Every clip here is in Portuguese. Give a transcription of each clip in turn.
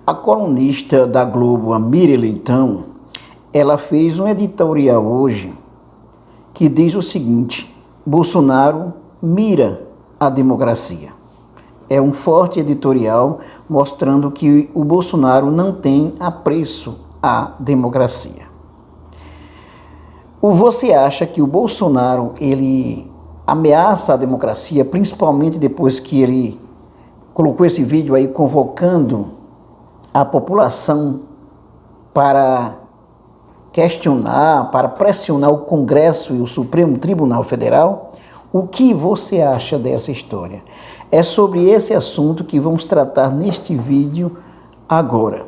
A colunista da Globo, a Miriam Leitão, ela fez um editorial hoje que diz o seguinte: Bolsonaro mira a democracia. É um forte editorial mostrando que o Bolsonaro não tem apreço à democracia. Você acha que o Bolsonaro ele ameaça a democracia, principalmente depois que ele colocou esse vídeo aí convocando a população para questionar, para pressionar o Congresso e o Supremo Tribunal Federal? O que você acha dessa história? É sobre esse assunto que vamos tratar neste vídeo agora.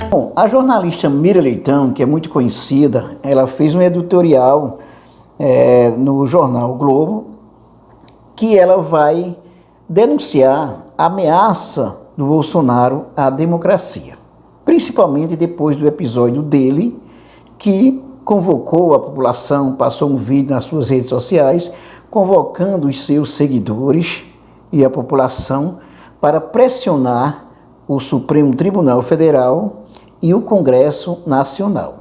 Bom, a jornalista Miriam Leitão, que é muito conhecida, ela fez um editorial no jornal Globo, que ela vai denunciar a ameaça do Bolsonaro à democracia, principalmente depois do episódio dele, que convocou a população, passou um vídeo nas suas redes sociais, convocando os seus seguidores e a população para pressionar o Supremo Tribunal Federal e o Congresso Nacional.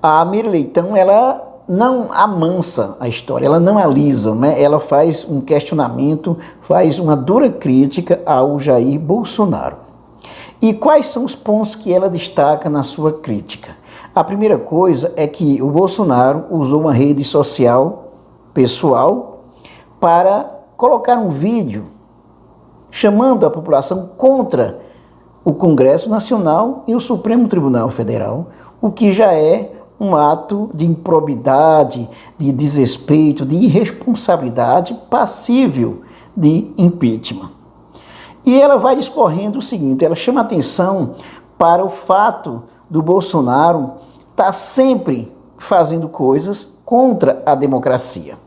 A Miriam Leitão, ela não amansa a história, ela não alisa, né? Ela faz um questionamento, faz uma dura crítica ao Jair Bolsonaro. E quais são os pontos que ela destaca na sua crítica? A primeira coisa é que o Bolsonaro usou uma rede social pessoal para colocar um vídeo chamando a população contra o Congresso Nacional e o Supremo Tribunal Federal, o que já é um ato de improbidade, de desrespeito, de irresponsabilidade passível de impeachment. E ela vai discorrendo o seguinte: ela chama atenção para o fato do Bolsonaro estar sempre fazendo coisas contra a democracia.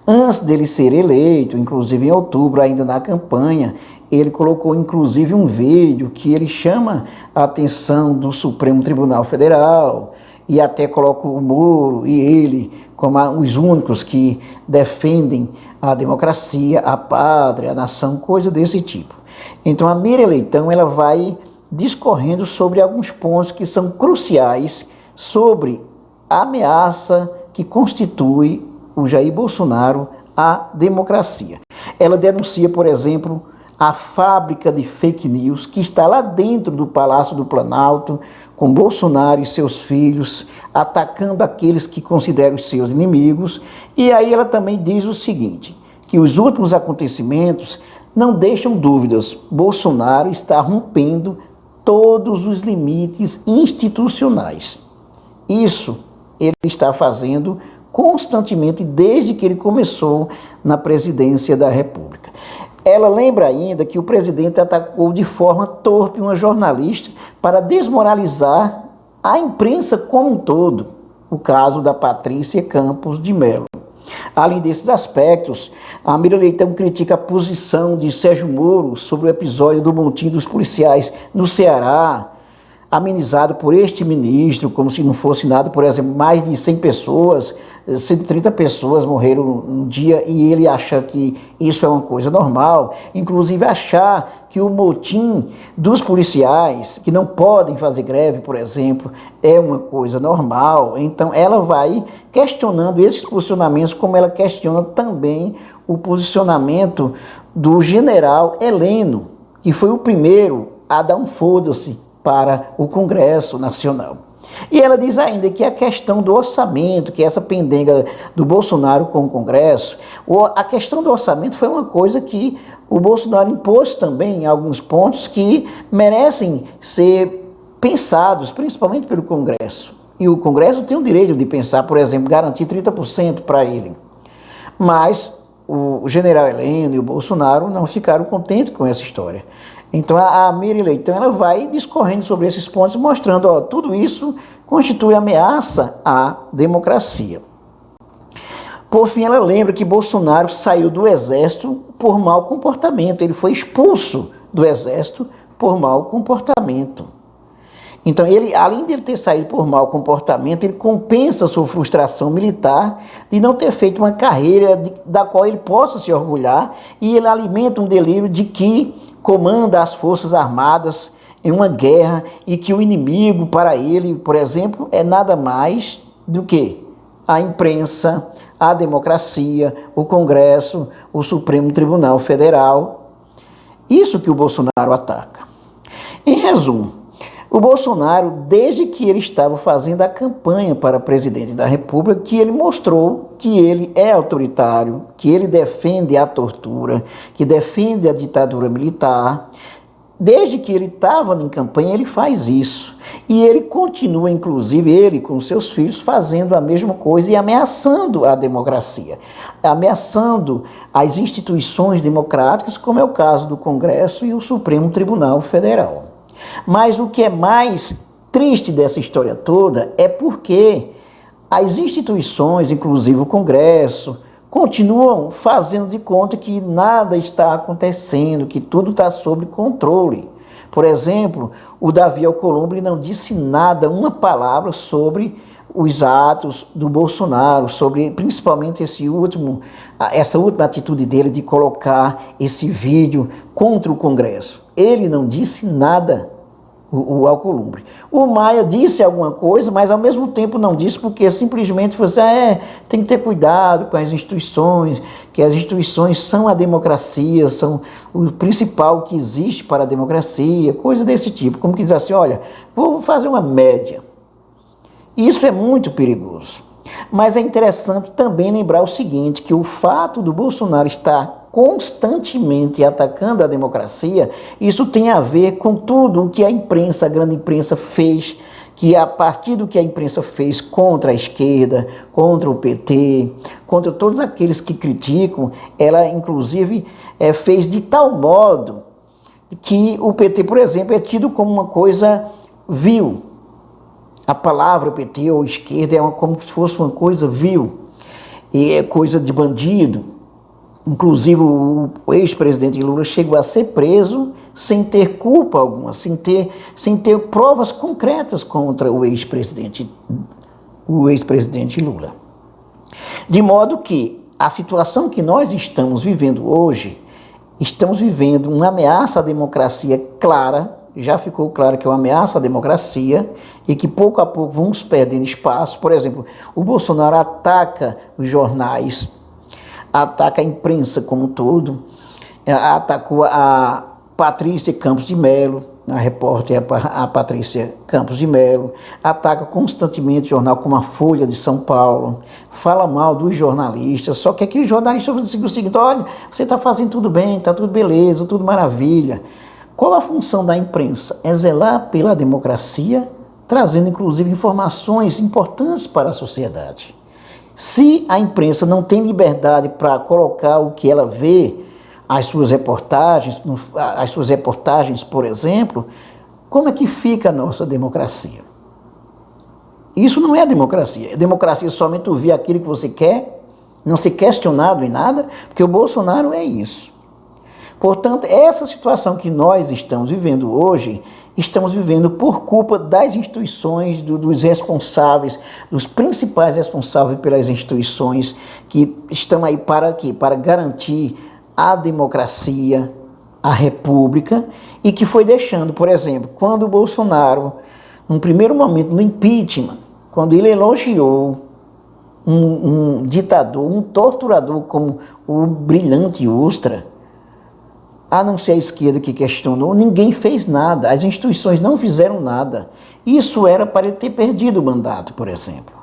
Antes dele ser eleito, inclusive em outubro, ainda na campanha, ele colocou inclusive um vídeo que ele chama a atenção do Supremo Tribunal Federal e até coloca o Moro e ele como os únicos que defendem a democracia, a pátria, a nação, coisa desse tipo. Então a Miriam Leitão, ela vai discorrendo sobre alguns pontos que são cruciais sobre a ameaça que constitui o Jair Bolsonaro à democracia. Ela denuncia, por exemplo, a fábrica de fake news que está lá dentro do Palácio do Planalto, com Bolsonaro e seus filhos atacando aqueles que consideram os seus inimigos. E aí ela também diz o seguinte, que os últimos acontecimentos não deixam dúvidas: Bolsonaro está rompendo todos os limites institucionais. Isso ele está fazendo constantemente desde que ele começou na presidência da República. Ela lembra ainda que o presidente atacou de forma torpe uma jornalista para desmoralizar a imprensa como um todo, o caso da Patrícia Campos de Mello. Além desses aspectos, a Miriam Leitão critica a posição de Sérgio Moro sobre o episódio do motim dos policiais no Ceará, amenizado por este ministro, como se não fosse nada. Por exemplo, mais de 100 pessoas, 130 pessoas morreram um dia e ele acha que isso é uma coisa normal, inclusive achar que o motim dos policiais, que não podem fazer greve, por exemplo, é uma coisa normal. Então ela vai questionando esses posicionamentos, como ela questiona também o posicionamento do general Heleno, que foi o primeiro a dar um foda-se para o Congresso Nacional. E ela diz ainda que a questão do orçamento, que essa pendenga do Bolsonaro com o Congresso, a questão do orçamento foi uma coisa que o Bolsonaro impôs também em alguns pontos que merecem ser pensados, principalmente pelo Congresso. E o Congresso tem o direito de pensar, por exemplo, garantir 30% para ele. Mas o general Heleno e o Bolsonaro não ficaram contentes com essa história. Então a Miriam Leitão, ela vai discorrendo sobre esses pontos, mostrando, tudo isso constitui ameaça à democracia. Por fim, ela lembra que Bolsonaro saiu do Exército por mau comportamento. Ele foi expulso do Exército por mau comportamento. Então, ele, além de ele ter saído por mau comportamento, ele compensa a sua frustração militar de não ter feito uma carreira da qual ele possa se orgulhar, e ele alimenta um delírio de que comanda as Forças Armadas em uma guerra e que o inimigo para ele, por exemplo, é nada mais do que a imprensa, a democracia, o Congresso, o Supremo Tribunal Federal. Isso que o Bolsonaro ataca. Em resumo, o Bolsonaro, desde que ele estava fazendo a campanha para presidente da República, que ele mostrou que ele é autoritário, que ele defende a tortura, que defende a ditadura militar. Desde que ele estava em campanha, ele faz isso. E ele continua, inclusive, ele com seus filhos, fazendo a mesma coisa e ameaçando a democracia, ameaçando as instituições democráticas, como é o caso do Congresso e o Supremo Tribunal Federal. Mas o que é mais triste dessa história toda é porque as instituições, inclusive o Congresso, continuam fazendo de conta que nada está acontecendo, que tudo está sob controle. Por exemplo, o Davi Alcolumbre não disse nada, uma palavra sobre os atos do Bolsonaro, sobre principalmente essa última atitude dele de colocar esse vídeo contra o Congresso. Ele não disse nada, o Alcolumbre. O Maia disse alguma coisa, mas ao mesmo tempo não disse, porque simplesmente você tem que ter cuidado com as instituições, que as instituições são a democracia, são o principal que existe para a democracia, coisa desse tipo, como que diz assim, olha, vou fazer uma média. Isso é muito perigoso. Mas é interessante também lembrar o seguinte, que o fato do Bolsonaro estar constantemente atacando a democracia, isso tem a ver com tudo o que a imprensa, a grande imprensa fez, que a partir do que a imprensa fez contra a esquerda, contra o PT, contra todos aqueles que criticam, ela inclusive fez de tal modo que o PT, por exemplo, é tido como uma coisa vil. A palavra PT ou esquerda é como se fosse uma coisa vil, e é coisa de bandido. Inclusive o ex-presidente Lula chegou a ser preso sem ter culpa alguma, sem ter provas concretas contra o ex-presidente Lula. De modo que a situação que nós estamos vivendo hoje, estamos vivendo uma ameaça à democracia clara, já ficou claro que é uma ameaça à democracia e que pouco a pouco vamos perdendo espaço. Por exemplo, o Bolsonaro ataca os jornais, ataca a imprensa como um todo, atacou a Patrícia Campos de Mello, a repórter a Patrícia Campos de Mello, ataca constantemente jornal como a Folha de São Paulo, fala mal dos jornalistas, só que aqui os jornalistas dizem o seguinte, olha, você está fazendo tudo bem, está tudo beleza, tudo maravilha. Qual a função da imprensa? É zelar pela democracia, trazendo inclusive informações importantes para a sociedade. Se a imprensa não tem liberdade para colocar o que ela vê, as suas reportagens, por exemplo, como é que fica a nossa democracia? Isso não é democracia. Democracia somente ouvir aquilo que você quer, não ser questionado em nada, porque o Bolsonaro é isso. Portanto, essa situação que nós estamos vivendo hoje, estamos vivendo por culpa das instituições, dos responsáveis, dos principais responsáveis pelas instituições que estão aí para quê? Para garantir a democracia, a república, e que foi deixando, por exemplo, quando o Bolsonaro, num primeiro momento no impeachment, quando ele elogiou um ditador, um torturador como o brilhante Ustra, a não ser a esquerda que questionou, ninguém fez nada, as instituições não fizeram nada. Isso era para ele ter perdido o mandato, por exemplo.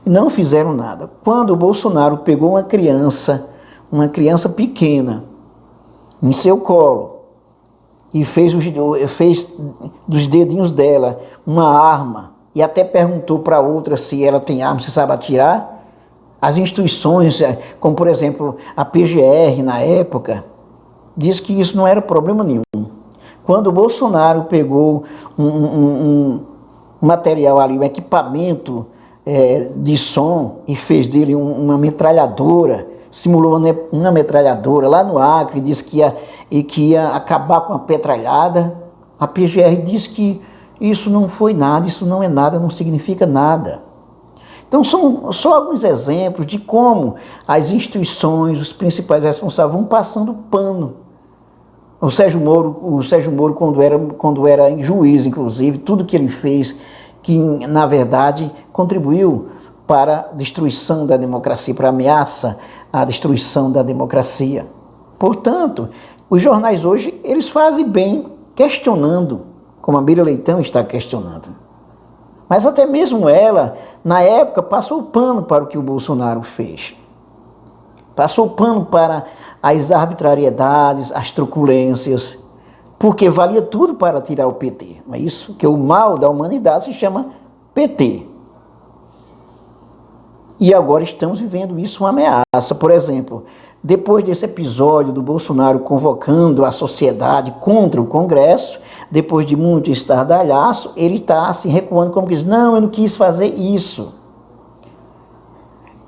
Não fizeram nada. Quando o Bolsonaro pegou uma criança pequena, em seu colo, e fez dos dedinhos dela uma arma, e até perguntou para outra se ela tem arma, se sabe atirar, as instituições, como por exemplo a PGR na época, diz que isso não era problema nenhum. Quando o Bolsonaro pegou um material ali, um equipamento de som e fez dele uma metralhadora, simulou uma metralhadora lá no Acre, disse que ia acabar com a petralhada, a PGR disse que Isso não foi nada, isso não é nada, não significa nada. Então são só alguns exemplos de como as instituições, os principais responsáveis vão passando pano. O Sérgio Moro quando era juiz, inclusive, tudo que ele fez, que na verdade contribuiu para a destruição da democracia, para a ameaça à destruição da democracia. Portanto, os jornais hoje, eles fazem bem questionando, como a Miriam Leitão está questionando. Mas até mesmo ela, na época, passou o pano para o que o Bolsonaro fez. Passou o pano para as arbitrariedades, as truculências, porque valia tudo para tirar o PT. Não é isso? Que o mal da humanidade se chama PT. E agora estamos vivendo isso uma ameaça. Por exemplo, depois desse episódio do Bolsonaro convocando a sociedade contra o Congresso, depois de muito estardalhaço, ele está se recuando como que diz, não, eu não quis fazer isso.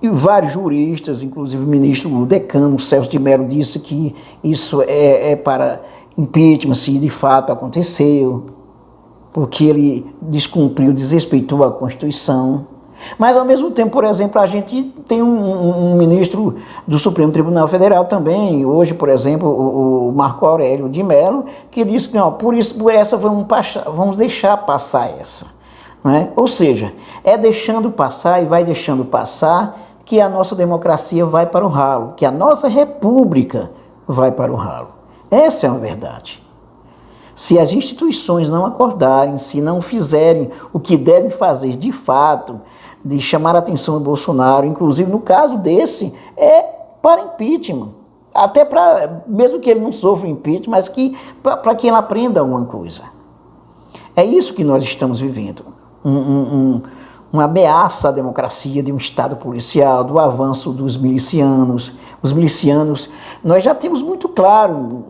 E vários juristas, inclusive o ministro, o decano Celso de Mello, disse que isso é para impeachment, se de fato aconteceu, porque ele descumpriu, desrespeitou a Constituição. Mas, ao mesmo tempo, por exemplo, a gente tem um ministro do Supremo Tribunal Federal também, hoje, por exemplo, o Marco Aurélio de Mello, que disse que, não, por essa vamos deixar passar essa. Né? Ou seja, é deixando passar e vai deixando passar que a nossa democracia vai para o ralo, que a nossa república vai para o ralo. Essa é uma verdade. Se as instituições não acordarem, se não fizerem o que devem fazer de fato, de chamar a atenção do Bolsonaro, inclusive no caso desse, é para impeachment. Até para, mesmo que ele não sofra impeachment, mas para que ele aprenda alguma coisa. É isso que nós estamos vivendo. Uma ameaça à democracia de um Estado policial, do avanço dos milicianos. Os milicianos, nós já temos muito claro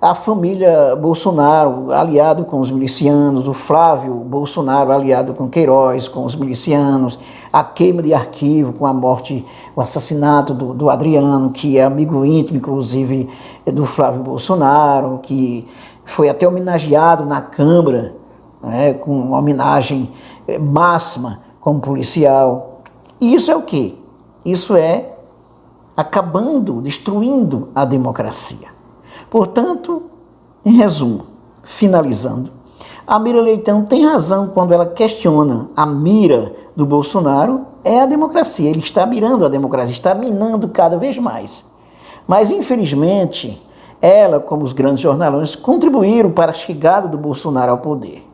a família Bolsonaro aliado com os milicianos, o Flávio Bolsonaro aliado com Queiroz, com os milicianos, a queima de arquivo com a morte, o assassinato do Adriano, que é amigo íntimo, inclusive, do Flávio Bolsonaro, que foi até homenageado na Câmara, né, com uma homenagem máxima como policial. E isso é o quê? Isso é acabando, destruindo a democracia. Portanto, em resumo, finalizando, a Miriam Leitão tem razão quando ela questiona a mira do Bolsonaro é a democracia. Ele está mirando a democracia, está minando cada vez mais. Mas, infelizmente, ela, como os grandes jornalistas, contribuíram para a chegada do Bolsonaro ao poder.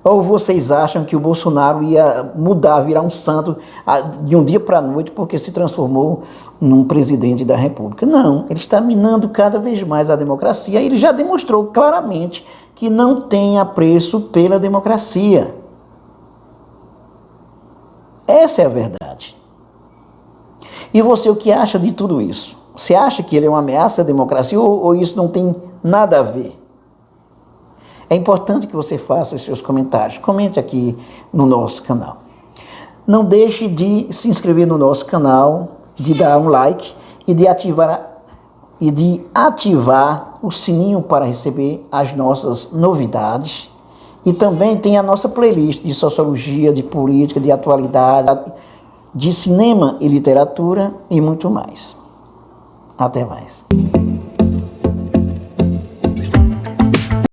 Ou vocês acham que o Bolsonaro ia mudar, virar um santo de um dia para a noite porque se transformou num presidente da República? Não, ele está minando cada vez mais a democracia. Ele já demonstrou claramente que não tem apreço pela democracia. Essa é a verdade. E você, o que acha de tudo isso? Você acha que ele é uma ameaça à democracia ou isso não tem nada a ver? É importante que você faça os seus comentários. Comente aqui no nosso canal. Não deixe de se inscrever no nosso canal, de dar um like e de ativar o sininho para receber as nossas novidades. E também tem a nossa playlist de sociologia, de política, de atualidade, de cinema e literatura e muito mais. Até mais.